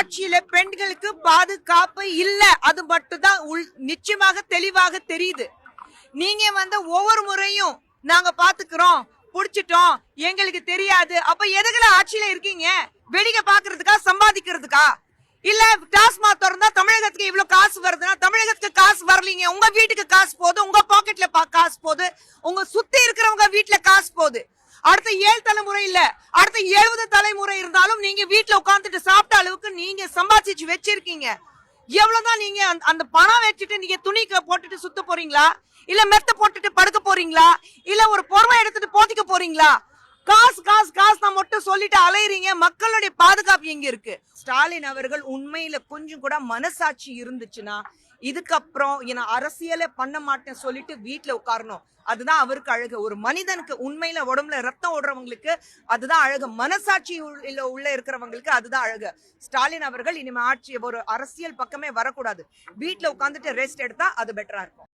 ஆட்சியில பெண்களுக்கு பாதுகாப்பு இல்ல. அது மட்டும் தான் நிச்சயமாக தெளிவாக தெரியுது. நீங்க ஒவ்வொரு முறையும் நாங்க பாத்துக்கிறோம், புடிச்சிட்டோம், எங்களுக்கு தெரியாது. அப்ப எதுக்குல ஆட்சியில இருக்கீங்க? வேடிக்கை பாக்குறதுக்கா, சம்பாதிக்கிறதுக்கா? இல்ல டாஸ்மாக் திறந்தா தமிழகத்துக்கு இவ்வளவு காசு வருதுன்னா தமிழகத்துக்கு காசு வரலீங்க. உங்க வீட்டுக்கு காசு போகுது, உங்க பாக்கெட்ல காசு போகுது, உங்க சுத்தி இருக்கிறவங்க வீட்டுல காசு போகுது. அடுத்த 7 தலைமுறை இல்ல, அடுத்த 70 தலைமுறை இருந்தாலும் நீங்க வீட்டுல உட்காந்துட்டு சாப்பிட்ட அளவுக்கு நீங்க சம்பாதிச்சு வச்சிருக்கீங்க. எவ்வளவுதான் நீங்க அந்த பணம் வச்சுட்டு நீங்க துணி போட்டுட்டு சுத்த போறீங்களா? இல்ல மெத்த போட்டுட்டு படுக்க போறீங்களா? இல்ல ஒரு பொறுமை எடுத்துட்டு போத்திக்க போறீங்களா? காசு காசு காசு நான் மட்டும் சொல்லிட்டு அலையறீங்க. மக்களுடைய பாதுகாப்பு எங்க இருக்கு? ஸ்டாலின் அவர்கள் உண்மையில கொஞ்சம் கூட மனசாட்சி இருந்துச்சுன்னா இதுக்கப்புறம் அரசியலே பண்ண மாட்டேன் சொல்லிட்டு வீட்டுல உட்காரணும். அதுதான் அவருக்கு அழகு. ஒரு மனிதனுக்கு உண்மையில உடம்புல ரத்தம் ஓடுறவங்களுக்கு அதுதான் அழகு. மனசாட்சி உள்ள இருக்கிறவங்களுக்கு அதுதான் அழகு. ஸ்டாலின் அவர்கள் இனிமே ஆட்சி ஒரு அரசியல் பக்கமே வரக்கூடாது. வீட்டுல உட்கார்ந்துட்டு ரெஸ்ட் எடுத்தா அது பெட்டரா இருக்கும்.